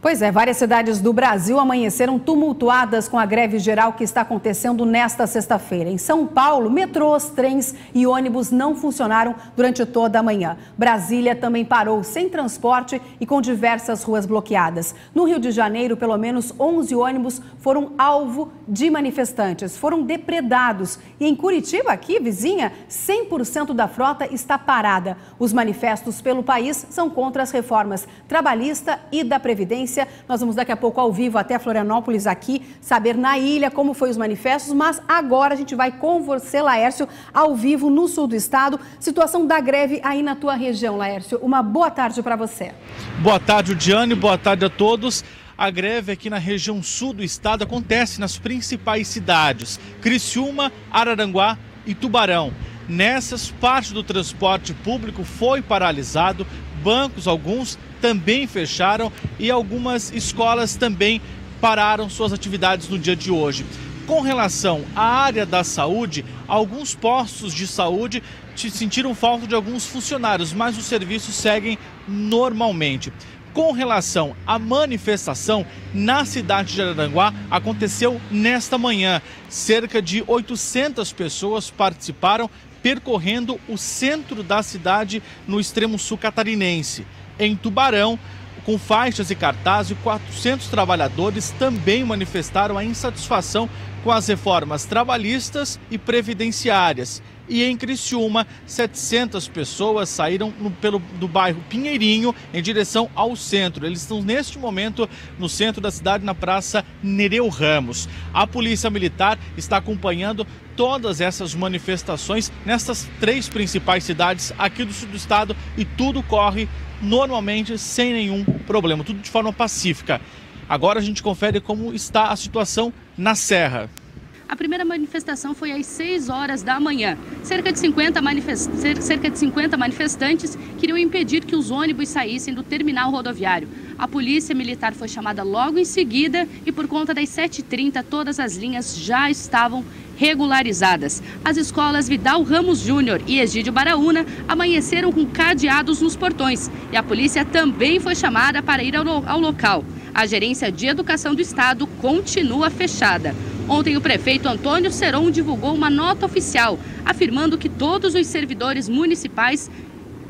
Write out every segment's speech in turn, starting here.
Pois é, várias cidades do Brasil amanheceram tumultuadas com a greve geral que está acontecendo nesta sexta-feira. Em São Paulo, metrôs, trens e ônibus não funcionaram durante toda a manhã. Brasília também parou sem transporte e com diversas ruas bloqueadas. No Rio de Janeiro, pelo menos 11 ônibus foram alvo de manifestantes, foram depredados. E em Curitiba, aqui, vizinha, 100% da frota está parada. Os manifestos pelo país são contra as reformas trabalhista e da Previdência. Nós vamos daqui a pouco ao vivo até Florianópolis aqui, saber na ilha como foi os manifestos, mas agora a gente vai com você, Laércio, ao vivo no sul do estado. Situação da greve aí na tua região, Laércio. Uma boa tarde para você. Boa tarde, Diane, boa tarde a todos. A greve aqui na região sul do estado acontece nas principais cidades: Criciúma, Araranguá e Tubarão. Nessas, parte do transporte público foi paralisado, bancos, alguns, também fecharam e algumas escolas também pararam suas atividades no dia de hoje. Com relação à área da saúde, alguns postos de saúde sentiram falta de alguns funcionários, mas os serviços seguem normalmente. Com relação à manifestação, na cidade de Araranguá, aconteceu nesta manhã. Cerca de 800 pessoas participaram, percorrendo o centro da cidade no extremo sul catarinense. Em Tubarão, com faixas e cartazes, 400 trabalhadores também manifestaram a insatisfação com as reformas trabalhistas e previdenciárias. E em Criciúma, 700 pessoas saíram do bairro Pinheirinho em direção ao centro. Eles estão neste momento no centro da cidade, na Praça Nereu Ramos. A Polícia Militar está acompanhando todas essas manifestações nessas três principais cidades aqui do sul do estado e tudo corre normalmente sem nenhum problema, tudo de forma pacífica. Agora a gente confere como está a situação na Serra. A primeira manifestação foi às 6 horas da manhã. Cerca de 50 manifestantes queriam impedir que os ônibus saíssem do terminal rodoviário. A polícia militar foi chamada logo em seguida e por conta das 7h30 todas as linhas já estavam regularizadas. As escolas Vidal Ramos Júnior e Egídio Baraúna amanheceram com cadeados nos portões e a polícia também foi chamada para ir ao local. A Gerência de Educação do Estado continua fechada. Ontem, o prefeito Antônio Seron divulgou uma nota oficial, afirmando que todos os servidores municipais,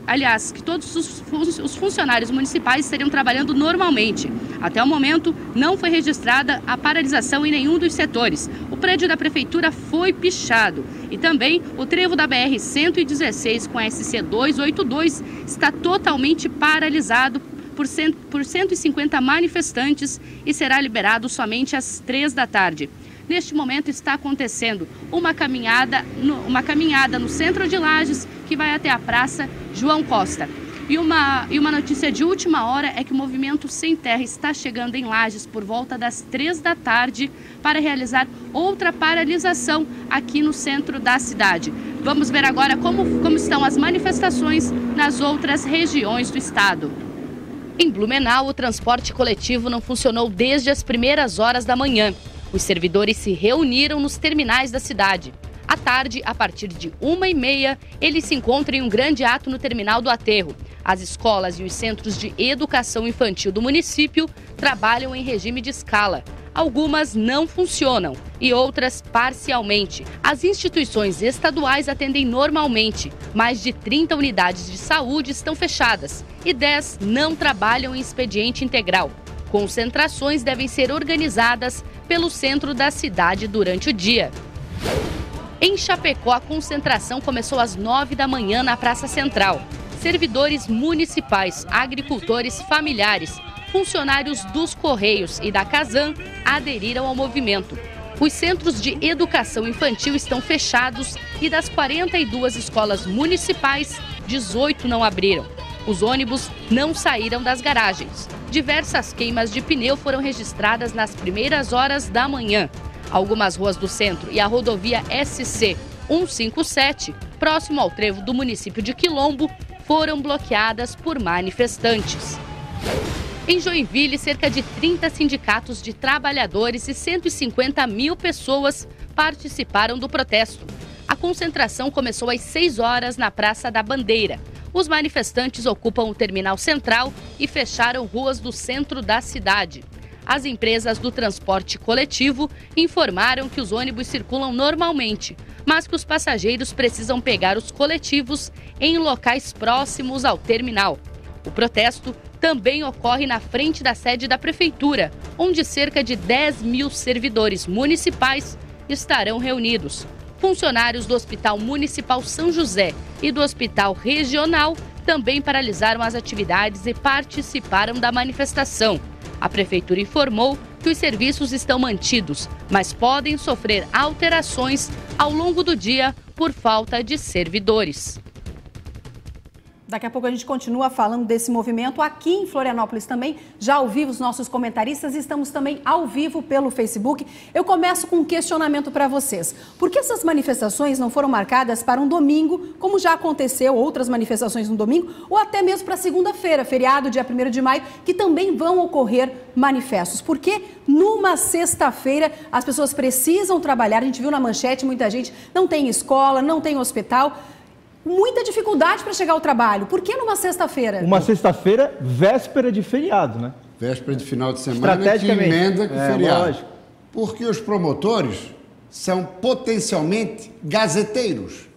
aliás, que todos os funcionários municipais estariam trabalhando normalmente. Até o momento, não foi registrada a paralisação em nenhum dos setores. O prédio da prefeitura foi pichado. E também o trevo da BR-116 com a SC 282 está totalmente paralisado por 150 manifestantes e será liberado somente às 3 da tarde. Neste momento está acontecendo uma caminhada no centro de Lages, que vai até a Praça João Costa. E uma notícia de última hora é que o Movimento Sem Terra está chegando em Lages por volta das 3 da tarde para realizar outra paralisação aqui no centro da cidade. Vamos ver agora como estão as manifestações nas outras regiões do estado. Em Blumenau, o transporte coletivo não funcionou desde as primeiras horas da manhã. Os servidores se reuniram nos terminais da cidade. À tarde, a partir de 1h30, eles se encontram em um grande ato no terminal do Aterro. As escolas e os centros de educação infantil do município trabalham em regime de escala. Algumas não funcionam e outras parcialmente. As instituições estaduais atendem normalmente. Mais de 30 unidades de saúde estão fechadas e 10 não trabalham em expediente integral. Concentrações devem ser organizadas pelo centro da cidade durante o dia. Em Chapecó, a concentração começou às 9 da manhã na Praça Central. Servidores municipais, agricultores familiares, funcionários dos Correios e da Casan aderiram ao movimento. Os centros de educação infantil estão fechados e das 42 escolas municipais, 18 não abriram. Os ônibus não saíram das garagens. Diversas queimas de pneu foram registradas nas primeiras horas da manhã. Algumas ruas do centro e a rodovia SC 157, próximo ao trevo do município de Quilombo, foram bloqueadas por manifestantes. Em Joinville, cerca de 30 sindicatos de trabalhadores e 150 mil pessoas participaram do protesto. A concentração começou às 6 horas na Praça da Bandeira. Os manifestantes ocupam o terminal central e fecharam ruas do centro da cidade. As empresas do transporte coletivo informaram que os ônibus circulam normalmente, mas que os passageiros precisam pegar os coletivos em locais próximos ao terminal. O protesto também ocorre na frente da sede da prefeitura, onde cerca de 10 mil servidores municipais estarão reunidos. Funcionários do Hospital Municipal São José e do Hospital Regional também paralisaram as atividades e participaram da manifestação. A prefeitura informou que os serviços estão mantidos, mas podem sofrer alterações ao longo do dia por falta de servidores. Daqui a pouco a gente continua falando desse movimento aqui em Florianópolis também, já ao vivo os nossos comentaristas, estamos também ao vivo pelo Facebook. Eu começo com um questionamento para vocês. Por que essas manifestações não foram marcadas para um domingo, como já aconteceu outras manifestações no domingo, ou até mesmo para segunda-feira, feriado, dia 1º de maio, que também vão ocorrer manifestos? Porque numa sexta-feira as pessoas precisam trabalhar, a gente viu na manchete, muita gente não tem escola, não tem hospital, muita dificuldade para chegar ao trabalho. Por que numa sexta-feira? Uma sexta-feira, véspera de feriado, né? Véspera de final de semana que emenda com o feriado. Lógico. Porque os promotores são potencialmente gazeteiros,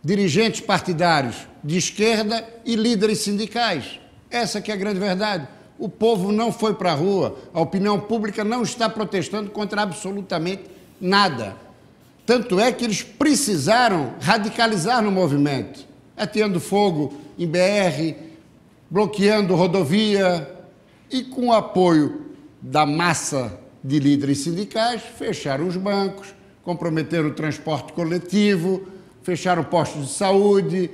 dirigentes partidários de esquerda e líderes sindicais. Essa que é a grande verdade. O povo não foi para a rua, a opinião pública não está protestando contra absolutamente nada. Tanto é que eles precisaram radicalizar no movimento, ateando fogo em BR, bloqueando rodovia e, com o apoio da massa de líderes sindicais, fecharam os bancos, comprometeram o transporte coletivo, fecharam postos de saúde,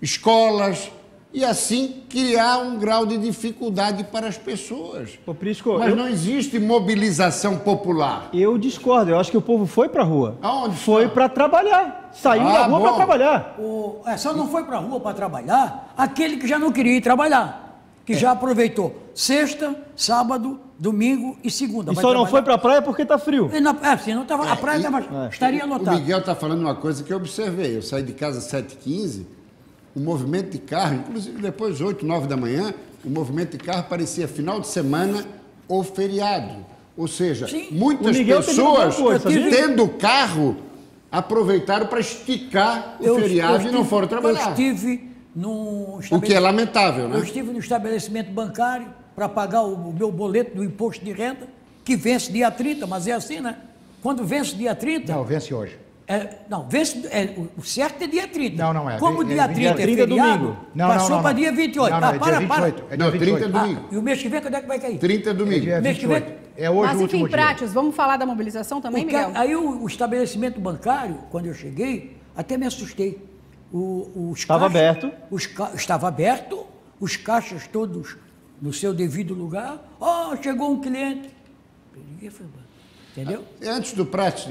escolas, e assim criar um grau de dificuldade para as pessoas. Ô, Prisco, mas não existe mobilização popular. Eu discordo, eu acho que o povo foi para a rua. Aonde foi para trabalhar, saiu da rua para trabalhar. Só não foi para a rua para trabalhar aquele que já não queria ir trabalhar, que já aproveitou sexta, sábado, domingo e segunda. E só não foi para a praia porque está frio. A praia estaria lotada. O Miguel está falando uma coisa que eu observei. Eu saí de casa às 7h15, o movimento de carro, inclusive depois 8, 9 da manhã, o movimento de carro parecia final de semana ou feriado. Ou seja, muitas pessoas tendo carro aproveitaram para esticar o feriado e não foram trabalhar. Eu estive num o que é lamentável, né? Eu estive no estabelecimento bancário para pagar o meu boleto do imposto de renda, que vence dia 30, mas é assim, né? Quando vence dia 30... Não, vence hoje. O certo é dia 30. Não é. Como dia 30 é feriado, passou para dia 28. Não, é dia 28. Não, 30 é domingo. E o mês que vem, quando é que vai cair? 30 é domingo. É dia 28. É hoje o último dia. Práticos, vamos falar da mobilização também, Miguel? Aí o estabelecimento bancário, quando eu cheguei, até me assustei. Estava aberto. Estava aberto, os caixas todos no seu devido lugar. Chegou um cliente. Peguei e fui embora. Entendeu? Antes do Prats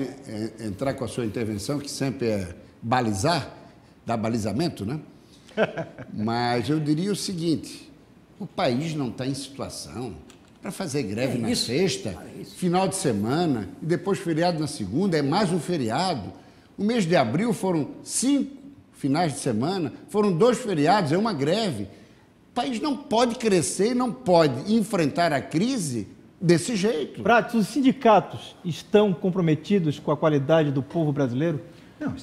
entrar com a sua intervenção, que sempre é balizar, dar balizamento, né? Mas eu diria o seguinte, o país não está em situação para fazer greve na sexta, final de semana, e depois feriado na segunda, é mais um feriado. O mês de abril foram 5 finais de semana, foram 2 feriados, é uma greve. O país não pode crescer e não pode enfrentar a crise desse jeito. Prats, os sindicatos estão comprometidos com a qualidade do povo brasileiro? Não,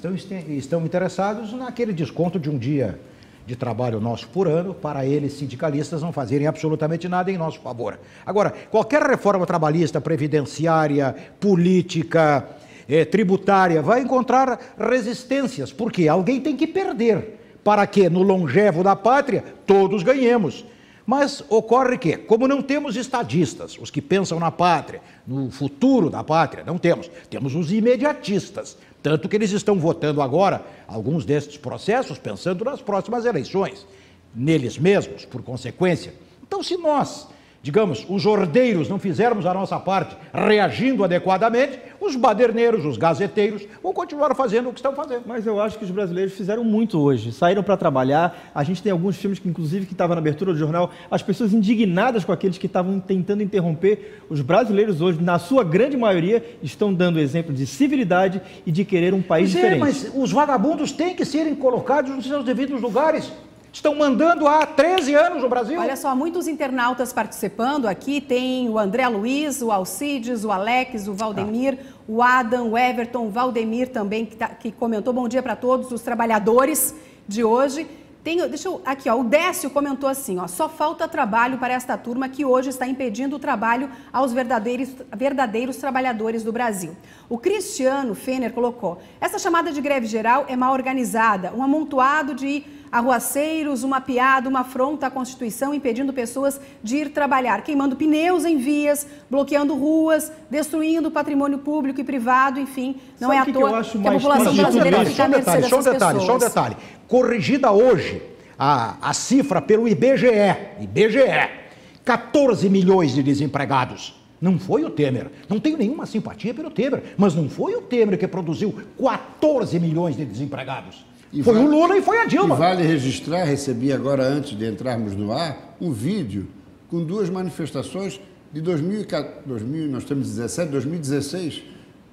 estão interessados naquele desconto de um dia de trabalho nosso por ano, para eles, sindicalistas, não fazerem absolutamente nada em nosso favor. Agora, qualquer reforma trabalhista, previdenciária, política, tributária, vai encontrar resistências, porque alguém tem que perder, para que, no longevo da pátria, todos ganhemos. Mas ocorre que, como não temos estadistas, os que pensam na pátria, no futuro da pátria, não temos. Temos os imediatistas, tanto que eles estão votando agora alguns destes processos pensando nas próximas eleições, neles mesmos, por consequência. Então, se nós digamos, os ordeiros não fizermos a nossa parte reagindo adequadamente, os baderneiros, os gazeteiros vão continuar fazendo o que estão fazendo. Mas eu acho que os brasileiros fizeram muito hoje, saíram para trabalhar. A gente tem alguns filmes que, inclusive, que estavam na abertura do jornal, as pessoas indignadas com aqueles que estavam tentando interromper. Os brasileiros hoje, na sua grande maioria, estão dando exemplo de civilidade e de querer um país diferente. Mas os vagabundos têm que serem colocados nos seus devidos lugares. Estão mandando há 13 anos no Brasil. Olha só, muitos internautas participando aqui. Tem o André Luiz, o Alcides, o Alex, o Valdemir, o Adam, o Everton, o Valdemir também, que comentou. Bom dia para todos os trabalhadores de hoje. Aqui, ó, o Décio comentou assim, ó, só falta trabalho para esta turma que hoje está impedindo o trabalho aos verdadeiros trabalhadores do Brasil. O Cristiano Fener colocou, essa chamada de greve geral é mal organizada, um amontoado de arruaceiros, uma piada, uma afronta à Constituição, impedindo pessoas de ir trabalhar, queimando pneus em vias, bloqueando ruas, destruindo patrimônio público e privado, enfim, não é à toa que a população brasileira fica à mercê dessas pessoas. Só um detalhe, corrigida hoje a cifra pelo IBGE, 14 milhões de desempregados. Não foi o Temer. Não tenho nenhuma simpatia pelo Temer, mas não foi o Temer que produziu 14 milhões de desempregados. Foi o Lula e foi a Dilma. E vale registrar, recebi agora, antes de entrarmos no ar, um vídeo com duas manifestações de 2016,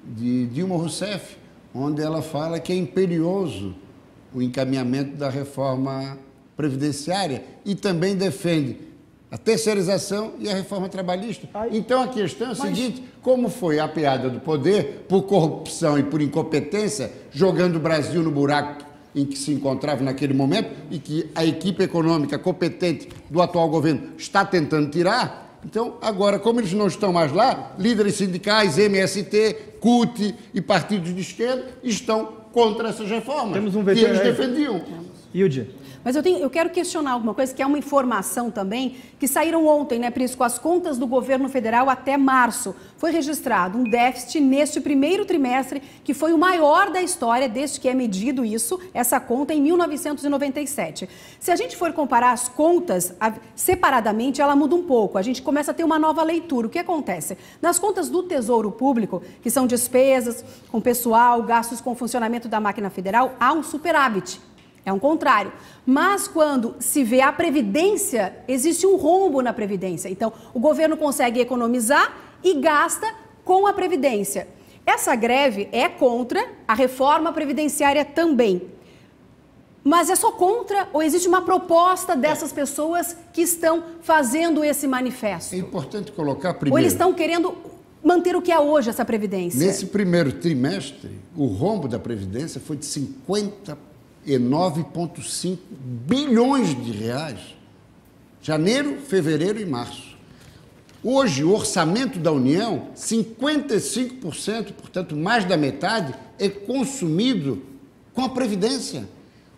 de Dilma Rousseff, onde ela fala que é imperioso o encaminhamento da reforma previdenciária e também defende a terceirização e a reforma trabalhista. Então a questão é a seguinte, como foi a piada do poder, por corrupção e por incompetência, jogando o Brasil no buraco em que se encontrava naquele momento e que a equipe econômica competente do atual governo está tentando tirar. Então, agora, como eles não estão mais lá, líderes sindicais, MST, CUT e partidos de esquerda estão contra essas reformas. Temos um que eles defendiam. Hilde. Mas eu quero questionar alguma coisa, que é uma informação também, que saíram ontem, né, Prisco? As contas do governo federal até março. Foi registrado um déficit neste primeiro trimestre, que foi o maior da história, desde que é medido isso, essa conta, em 1997. Se a gente for comparar as contas separadamente, ela muda um pouco. A gente começa a ter uma nova leitura. O que acontece? Nas contas do Tesouro Público, que são despesas com pessoal, gastos com funcionamento da máquina federal, há um superávit. É um contrário. Mas quando se vê a Previdência, existe um rombo na Previdência. Então, o governo consegue economizar e gasta com a Previdência. Essa greve é contra a reforma previdenciária também. Mas é só contra ou existe uma proposta dessas pessoas que estão fazendo esse manifesto? É importante colocar primeiro... Ou eles estão querendo manter o que é hoje essa Previdência? Nesse primeiro trimestre, o rombo da Previdência foi de 59,5 bilhões de reais. Janeiro, fevereiro e março. Hoje, o orçamento da União, 55%, portanto, mais da metade, é consumido com a Previdência.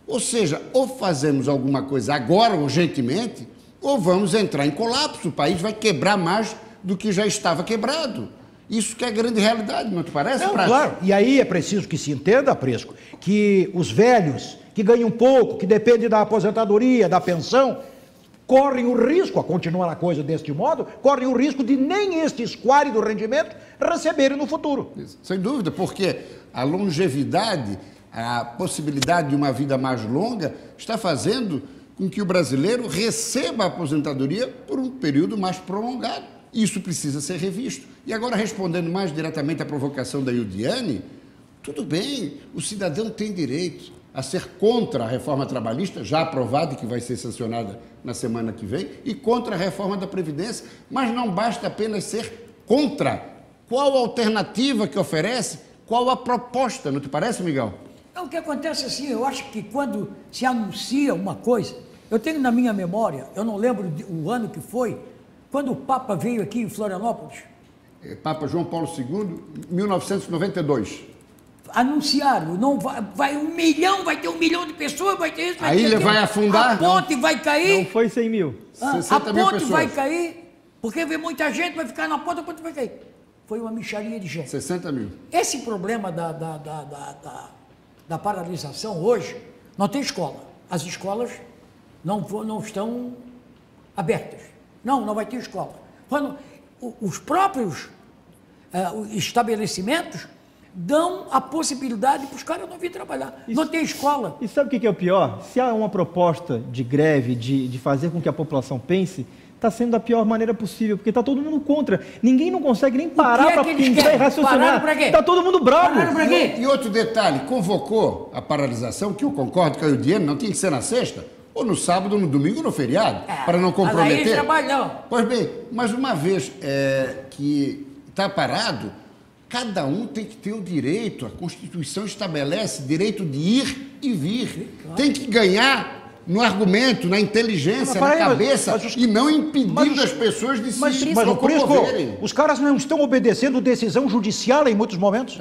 Ou seja, ou fazemos alguma coisa agora, urgentemente, ou vamos entrar em colapso. O país vai quebrar mais do que já estava quebrado. Isso que é a grande realidade, não te parece? Não, claro. E aí é preciso que se entenda, Prisco, que os velhos que ganham pouco, que dependem da aposentadoria, da pensão, correm o risco, a continuar a coisa deste modo, correm o risco de nem este esquadro do rendimento receberem no futuro. Sem dúvida, porque a longevidade, a possibilidade de uma vida mais longa, está fazendo com que o brasileiro receba a aposentadoria por um período mais prolongado. Isso precisa ser revisto. E agora, respondendo mais diretamente à provocação da Ildiane, tudo bem, o cidadão tem direito a ser contra a reforma trabalhista, já aprovada e que vai ser sancionada na semana que vem, e contra a reforma da Previdência, mas não basta apenas ser contra. Qual a alternativa que oferece? Qual a proposta? Não te parece, Miguel? O que acontece assim, eu acho que quando se anuncia uma coisa, eu tenho na minha memória, eu não lembro o ano que foi, quando o Papa veio aqui em Florianópolis. Papa João Paulo II, 1992. Anunciaram, não vai 1 milhão, vai ter 1 milhão de pessoas, vai ter isso, vai a ter ilha aquilo, vai afundar? A ponte vai cair. Não foi 100 mil. 60 a mil ponte pessoas. vai cair, porque vem muita gente, vai ficar na ponte, a ponte vai cair. Foi uma mixaria de gente. 60 mil. Esse problema da paralisação hoje, não tem escola. As escolas não estão abertas. Não vai ter escola. Quando os próprios estabelecimentos dão a possibilidade para os caras não virem trabalhar. Não tem escola. E sabe o que é o pior? Se há uma proposta de greve, de fazer com que a população pense, está sendo da pior maneira possível, porque está todo mundo contra. Ninguém não consegue nem parar para pensar e raciocinar. Está todo mundo bravo. E outro detalhe, convocou a paralisação, que eu concordo com o Eudiano, não tinha que ser na sexta, ou no sábado, no domingo, ou no feriado, para não comprometer. Pois bem, mas uma vez que está parado, cada um tem que ter o direito, a Constituição estabelece direito de ir e vir. Claro. Tem que ganhar no argumento, na inteligência, na cabeça, e não impedindo as pessoas de se locomoverem. Os caras não estão obedecendo decisão judicial em muitos momentos?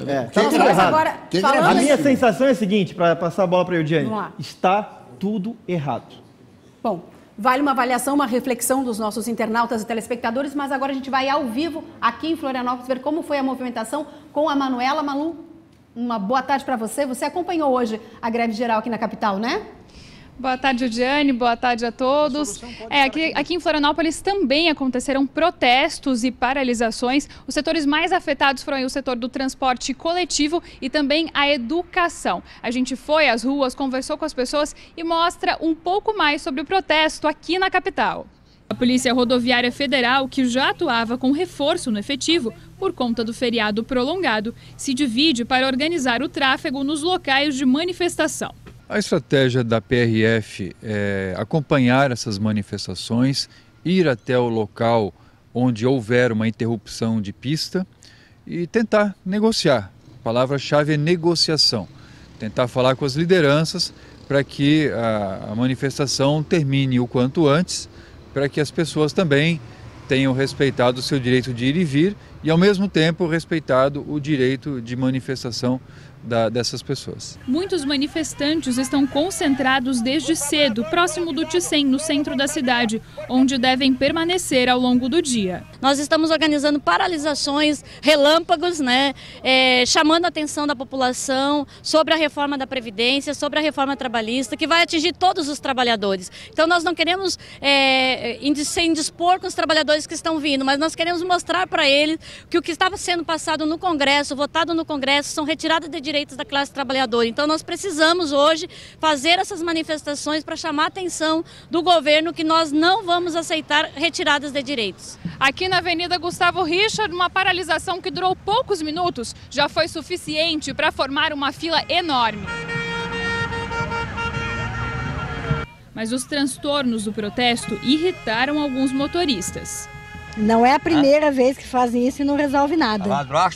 A minha sensação é a seguinte, para passar a bola para a Eudiane, está tudo errado. Bom, vale uma avaliação, uma reflexão dos nossos internautas e telespectadores, mas agora a gente vai ao vivo aqui em Florianópolis ver como foi a movimentação com a Manuela. Manu, uma boa tarde para você. Você acompanhou hoje a greve geral aqui na capital, né? Boa tarde, Eudiane. Boa tarde a todos. Aqui em Florianópolis também aconteceram protestos e paralisações. Os setores mais afetados foram o setor do transporte coletivo e também a educação. A gente foi às ruas, conversou com as pessoas e mostra um pouco mais sobre o protesto aqui na capital. A Polícia Rodoviária Federal, que já atuava com reforço no efetivo por conta do feriado prolongado, se divide para organizar o tráfego nos locais de manifestação. A estratégia da PRF é acompanhar essas manifestações, ir até o local onde houver uma interrupção de pista e tentar negociar. A palavra-chave é negociação. Tentar falar com as lideranças para que a manifestação termine o quanto antes, para que as pessoas também tenham respeitado o seu direito de ir e vir e, ao mesmo tempo, respeitado o direito de manifestação dessas pessoas. Muitos manifestantes estão concentrados desde cedo, próximo do Ticem, no centro da cidade, onde devem permanecer ao longo do dia. Nós estamos organizando paralisações, relâmpagos, chamando a atenção da população sobre a reforma da Previdência, sobre a reforma trabalhista, que vai atingir todos os trabalhadores. Então nós não queremos se indispor com os trabalhadores que estão vindo, mas nós queremos mostrar para eles que o que estava sendo passado no Congresso, votado no Congresso, são retiradas de direitos da classe trabalhadora. Então nós precisamos hoje fazer essas manifestações para chamar a atenção do governo que nós não vamos aceitar retiradas de direitos. Aqui na Avenida Gustavo Richard, uma paralisação que durou poucos minutos já foi suficiente para formar uma fila enorme. Mas os transtornos do protesto irritaram alguns motoristas. Não é a primeira vez que fazem isso e não resolve nada.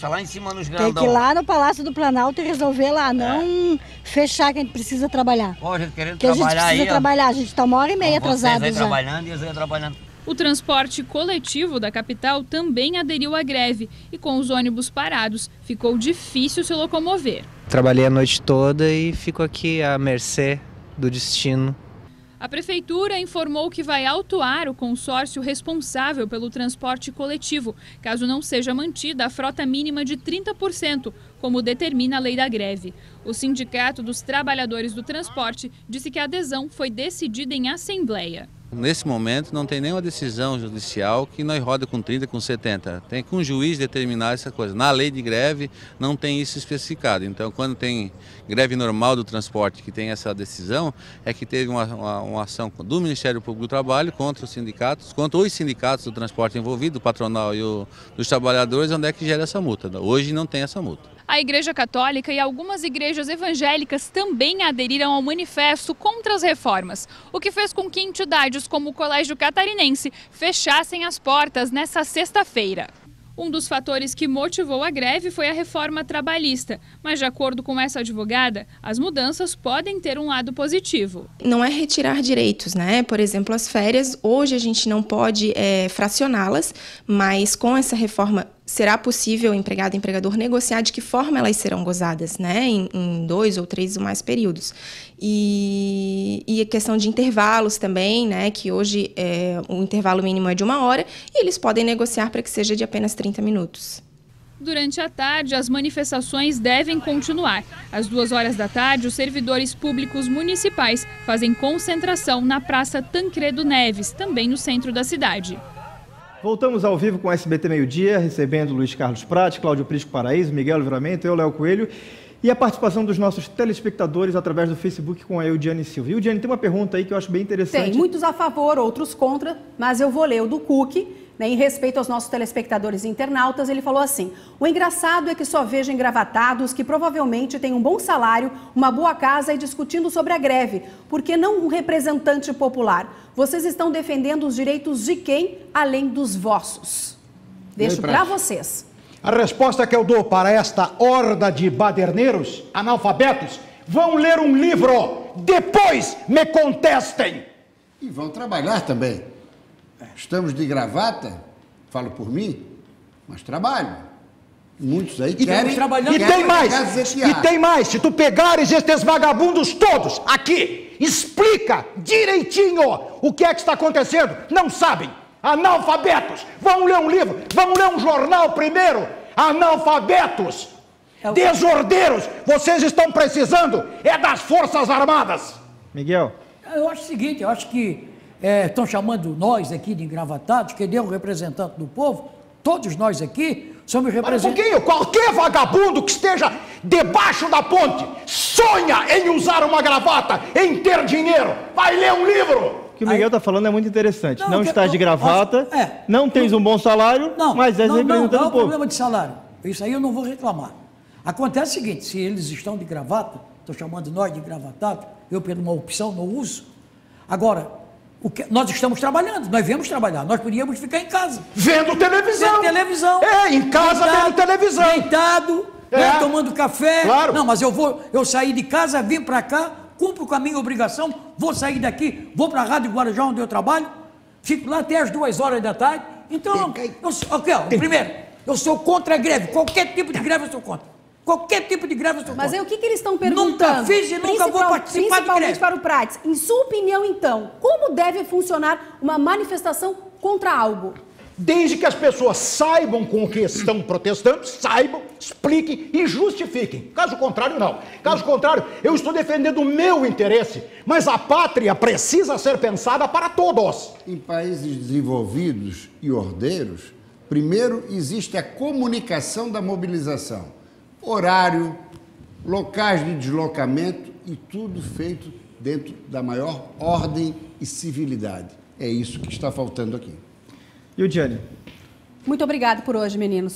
Tá lá em cima nos grandão. Tem que ir lá no Palácio do Planalto e resolver lá, não fechar que a gente precisa trabalhar. Pô, a gente querendo trabalhar aí. A gente precisa trabalhar, a gente está 1h30 atrasado já. Trabalhando e eu ia trabalhando. O transporte coletivo da capital também aderiu à greve e com os ônibus parados ficou difícil se locomover. Trabalhei a noite toda e fico aqui à mercê do destino. A Prefeitura informou que vai autuar o consórcio responsável pelo transporte coletivo, caso não seja mantida a frota mínima de 30%, como determina a lei da greve. O Sindicato dos Trabalhadores do Transporte disse que a adesão foi decidida em assembleia. Nesse momento não tem nenhuma decisão judicial que nós roda com 30, com 70. Tem que um juiz determinar essa coisa. Na lei de greve não tem isso especificado. Então, quando tem greve normal do transporte que tem essa decisão, é que teve uma ação do Ministério Público do Trabalho contra os sindicatos do transporte envolvido, o patronal e dos trabalhadores, onde é que gera essa multa. Hoje não tem essa multa. A Igreja Católica e algumas igrejas evangélicas também aderiram ao manifesto contra as reformas, o que fez com que entidades como o Colégio Catarinense fechassem as portas nesta sexta-feira. Um dos fatores que motivou a greve foi a reforma trabalhista, mas de acordo com essa advogada, as mudanças podem ter um lado positivo. Não é retirar direitos, né? Por exemplo, as férias, hoje a gente não pode fracioná-las, mas com essa reforma será possível o empregado e empregador negociar de que forma elas serão gozadas, né? Em 2 ou 3 ou mais períodos. E a questão de intervalos também, né? Que hoje o intervalo mínimo é de 1 hora e eles podem negociar para que seja de apenas 30 minutos. Durante a tarde, as manifestações devem continuar. Às 2h da tarde, os servidores públicos municipais fazem concentração na Praça Tancredo Neves, também no centro da cidade. Voltamos ao vivo com o SBT Meio-Dia, recebendo Luiz Carlos Prates, Cláudio Prisco Paraíso, Miguel Livramento, eu, Léo Coelho, e a participação dos nossos telespectadores através do Facebook com a Eudiane Silva. E Eudiane, tem uma pergunta aí que eu acho bem interessante. Tem muitos a favor, outros contra, mas eu vou ler o do Cook, né, em respeito aos nossos telespectadores e internautas. Ele falou assim: o engraçado é que só vejo engravatados que provavelmente têm um bom salário, uma boa casa e discutindo sobre a greve. Por que não um representante popular? Vocês estão defendendo os direitos de quem, além dos vossos? Deixo para vocês. A resposta que eu dou para esta horda de baderneiros, analfabetos, vão ler um livro, depois me contestem. E vão trabalhar também. Estamos de gravata, falo por mim, mas trabalho. Muitos aí querem trabalhar. E tem mais, se tu pegares estes vagabundos todos aqui, explica direitinho o que é que está acontecendo, não sabem. Analfabetos, vão ler um livro, vão ler um jornal primeiro. Analfabetos, desordeiros, vocês estão precisando é das Forças Armadas. Miguel. Eu acho o seguinte, eu acho que estão chamando nós aqui de engravatados, que é o representante do povo, todos nós aqui somos representantes. Mas um pouquinho, qualquer vagabundo que esteja debaixo da ponte sonha em usar uma gravata, em ter dinheiro, vai ler um livro. O que o Miguel está falando é muito interessante. Não estás de gravata, não tens um bom salário, mas és representante do povo. Não é problema de salário. Isso aí eu não vou reclamar. Acontece o seguinte, se eles estão de gravata, estou chamando nós de gravatado, eu por uma opção não uso. Agora, nós estamos trabalhando, nós viemos trabalhar, nós podíamos ficar em casa. Vendo televisão. Vendo televisão. Em casa vendo televisão. Deitado, né, tomando café. Claro. Não, mas eu saí de casa, vim para cá, cumpro com a minha obrigação, vou sair daqui, vou para a Rádio Guarujá, onde eu trabalho, fico lá até as 2 horas da tarde. Então, primeiro, eu sou contra a greve, qualquer tipo de greve eu sou contra. Qualquer tipo de greve eu sou contra. Mas aí o que eles estão perguntando? Nunca fiz e nunca vou participar de greve. Principalmente para o Prates. Em sua opinião, então, como deve funcionar uma manifestação contra algo? Desde que as pessoas saibam com o que estão protestando, saibam, expliquem e justifiquem. Caso contrário, não. Caso contrário, eu estou defendendo o meu interesse, mas a pátria precisa ser pensada para todos. Em países desenvolvidos e ordeiros, primeiro existe a comunicação da mobilização. Horário, locais de deslocamento e tudo feito dentro da maior ordem e civilidade. É isso que está faltando aqui. Eudiane. Muito obrigada por hoje, meninos.